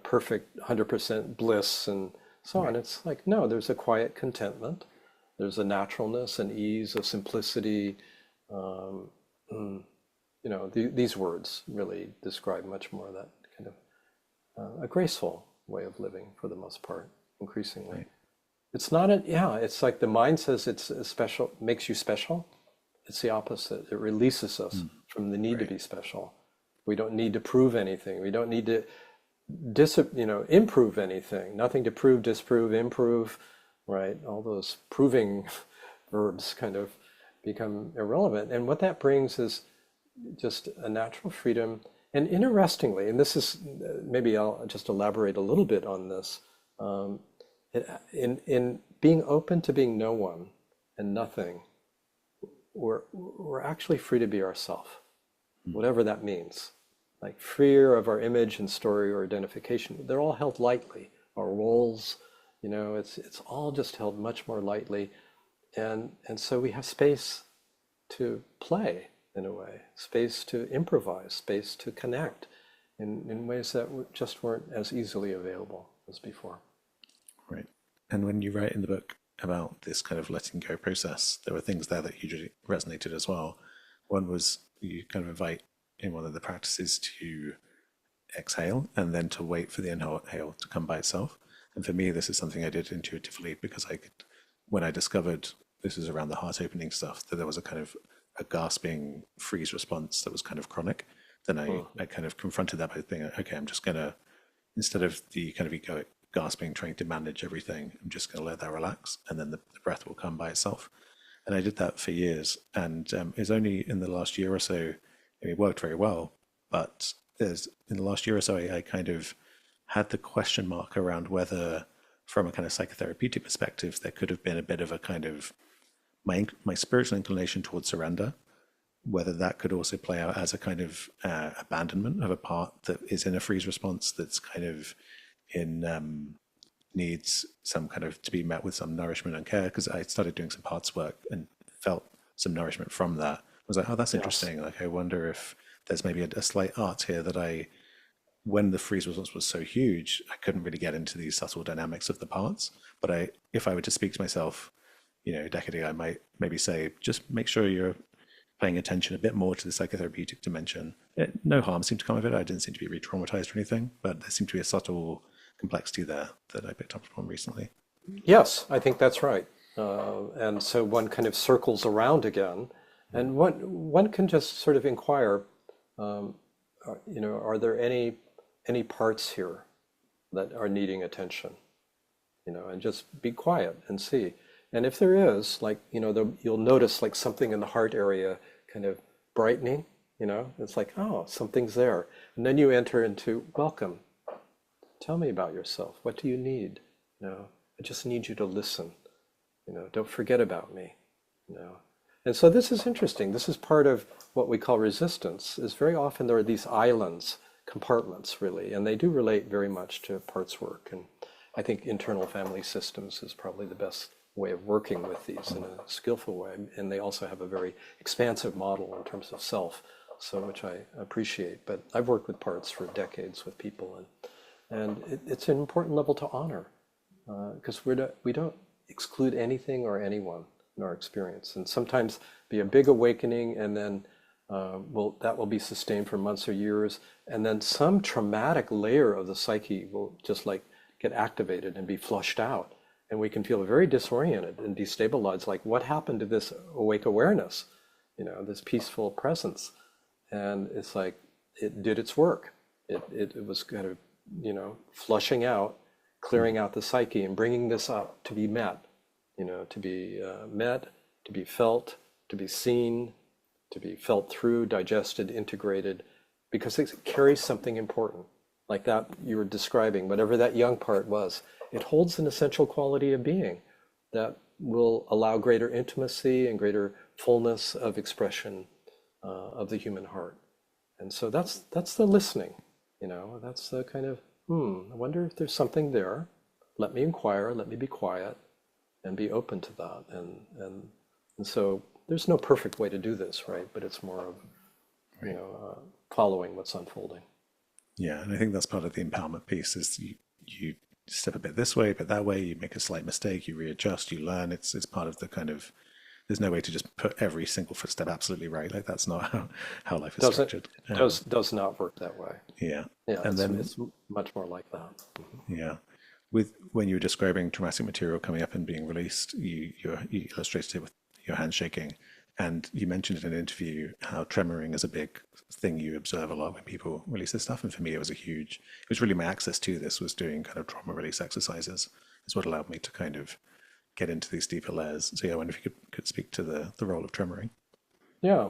perfect 100% bliss and so on. It's like, no, there's a quiet contentment, there's a naturalness and ease, a simplicity. These words really describe much more that kind of a graceful way of living for the most part, increasingly. Right. It's not it's like the mind says it's special, makes you special. It's the opposite. It releases us from the need to be special. We don't need to prove anything. We don't need to improve anything. Nothing to prove, disprove, improve, right? All those proving verbs kind of become irrelevant. And what that brings is just a natural freedom. And interestingly, and this is, maybe I'll just elaborate a little bit on this, in being open to being no one and nothing, we're actually free to be ourselves, whatever that means. Like freer of our image and story or identification. They're all held lightly. Our roles, it's all just held much more lightly. And so we have space to play, in a way, space to improvise, space to connect in ways that just weren't as easily available as before. Right. And when you write in the book about this kind of letting go process, there were things there that hugely resonated as well. One was you kind of invite in one of the practices to exhale and then to wait for the inhale to come by itself. And for me, this is something I did intuitively because I could, when I discovered this is around the heart opening stuff, that there was a kind of a gasping freeze response that was kind of chronic. Then I kind of confronted that by thinking, okay, I'm just going to, instead of the kind of egoic gasping, trying to manage everything, I'm just going to let that relax and then the breath will come by itself. And I did that for years. And it's only in the last year or so, it worked very well. But there's in the last year or so, I kind of had the question mark around whether, from a kind of psychotherapeutic perspective, there could have been a bit of a kind of my spiritual inclination towards surrender, whether that could also play out as a kind of abandonment of a part that is in a freeze response that's kind of in needs some kind of to be met with some nourishment and care. Because I started doing some parts work and felt some nourishment from that. I was like, oh, that's interesting. Like, I wonder if there's maybe a slight art here that when the freeze response was so huge, I couldn't really get into these subtle dynamics of the parts. But if I were to speak to myself, a decade ago, I might maybe say, just make sure you're paying attention a bit more to the psychotherapeutic dimension. No harm seemed to come of it. I didn't seem to be re-traumatized or anything, but there seemed to be a subtle complexity there that I picked up on recently. Yes, I think that's right. And so one kind of circles around again, and one can just sort of inquire, are there any parts here that are needing attention? And just be quiet and see. And if there is, like, you'll notice like something in the heart area kind of brightening, it's like, oh, something's there. And then you enter into welcome. Tell me about yourself. What do you need? I just need you to listen. Don't forget about me. And so this is interesting. This is part of what we call resistance, is very often there are these islands, compartments really, and they do relate very much to parts work. And I think internal family systems is probably the best way of working with these in a skillful way. And they also have a very expansive model in terms of self, so which I appreciate. But I've worked with parts for decades with people, and it's an important level to honor, because we don't exclude anything or anyone in our experience. And sometimes be a big awakening, and then that will be sustained for months or years, and then some traumatic layer of the psyche will just like get activated and be flushed out. And we can feel very disoriented and destabilized, like what happened to this awake awareness, this peaceful presence. And it's like it did its work. It was kind of, flushing out, clearing out the psyche and bringing this up to be met, to be met, to be felt, to be seen, to be felt through, digested, integrated, because it carries something important. Like that you were describing, whatever that young part was, it holds an essential quality of being that will allow greater intimacy and greater fullness of expression of the human heart. And so that's the listening, that's the kind of, I wonder if there's something there. Let me inquire, let me be quiet and be open to that. And so there's no perfect way to do this, right? But it's more of, following what's unfolding. Yeah, and I think that's part of the empowerment piece is you step a bit this way, but that way, you make a slight mistake, you readjust, you learn. It's part of the kind of, there's no way to just put every single footstep absolutely right. Like that's not how life is structured. Does not work that way. Yeah. Yeah, and then it's much more like that. Yeah. When you were describing traumatic material coming up and being released, you illustrated it with your hand shaking. And you mentioned in an interview how tremoring is a big thing you observe a lot when people release this stuff. And for me, it was really my access to this was doing kind of trauma release exercises. Is what allowed me to kind of get into these deeper layers. So yeah, I wonder if you could speak to the role of tremoring. Yeah,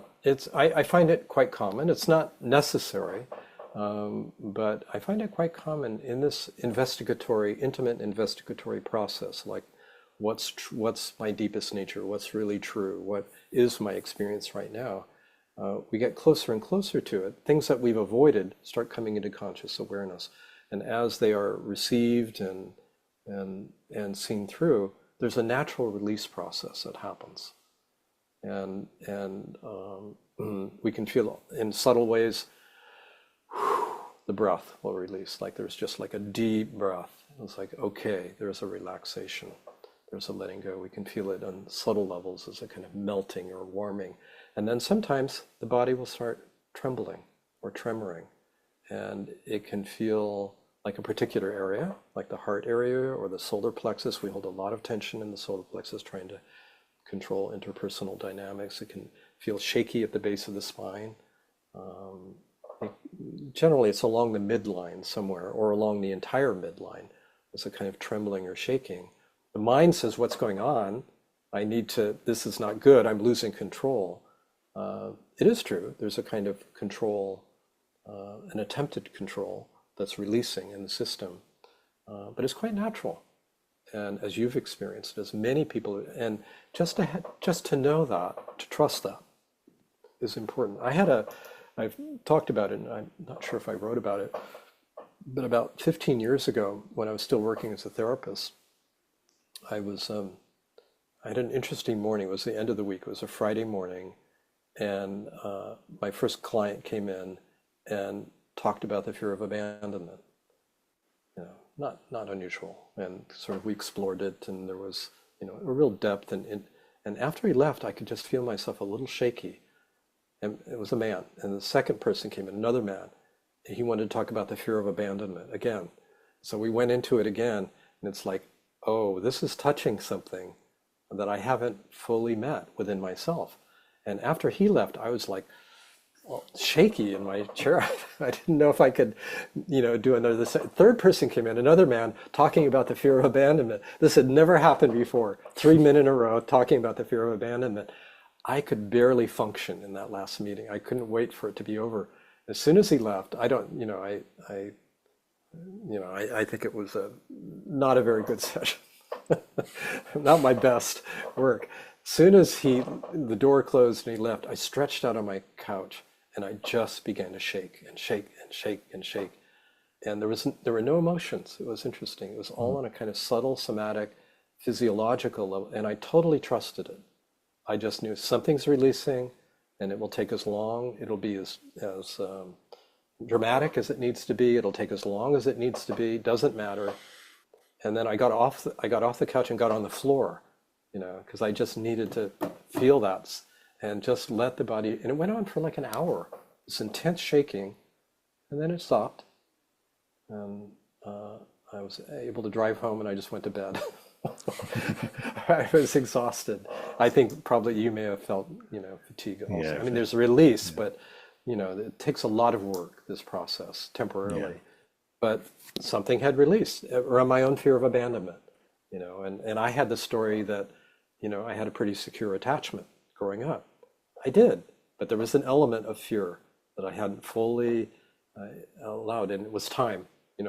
I find it quite common. It's not necessary, but I find it quite common in this intimate investigatory process, like what's my deepest nature, what's really true, what is my experience right now. We get closer and closer to it. Things that we've avoided start coming into conscious awareness, and as they are received and seen through, there's a natural release process that happens, and we can feel in subtle ways. The breath will release, like there's just like a deep breath. It's like, okay, there's a relaxation. There's a letting go. We can feel it on subtle levels as a kind of melting or warming. And then sometimes the body will start trembling. or tremoring. And it can feel like a particular area, like the heart area or the solar plexus. We hold a lot of tension in the solar plexus trying to control interpersonal dynamics. It can feel shaky at the base of the spine. Generally, it's along the midline somewhere or along the entire midline. There's a kind of trembling or shaking. The mind says, what's going on? This is not good, I'm losing control. It is true, there's a kind of control, an attempted control that's releasing in the system, but it's quite natural. And as you've experienced, as many people, and just to know that, to trust that, is important. I've talked about it, and I'm not sure if I wrote about it, but about 15 years ago, when I was still working as a therapist, I had an interesting morning. It was the end of the week. It was a Friday morning, and my first client came in and talked about the fear of abandonment. Not unusual, and sort of we explored it, and there was a real depth, and after he left, I could just feel myself a little shaky. And it was a man, and the second person came in, another man. He wanted to talk about the fear of abandonment again. So we went into it again, and it's like, oh, this is touching something that I haven't fully met within myself. And after he left, I was like shaky in my chair. I didn't know if I could, do another. The third person came in, another man, talking about the fear of abandonment. This had never happened before. 3 men in a row talking about the fear of abandonment. I could barely function in that last meeting. I couldn't wait for it to be over. As soon as he left, I think it was not a very good session. Not my best work. As soon as the door closed and he left, I stretched out on my couch and I just began to shake and shake and shake and shake. And there were no emotions. It was interesting. It was all on a kind of subtle, somatic, physiological level, and I totally trusted it. I just knew something's releasing, and it will take as long. It'll be as dramatic as it needs to be. It'll take as long as it needs to be. Doesn't matter. And then I got off the couch and got on the floor, because I just needed to feel that and just let the body. And it went on for like an hour. This intense shaking, and then it stopped. And I was able to drive home, and I just went to bed. I was exhausted. I think probably you may have felt, fatigue also. Yeah, I mean, there's a release, but it takes a lot of work, this process, temporarily. Yeah. But something had released around my own fear of abandonment, and I had the story that, I had a pretty secure attachment growing up. I did, but there was an element of fear that I hadn't fully allowed, and it was time, and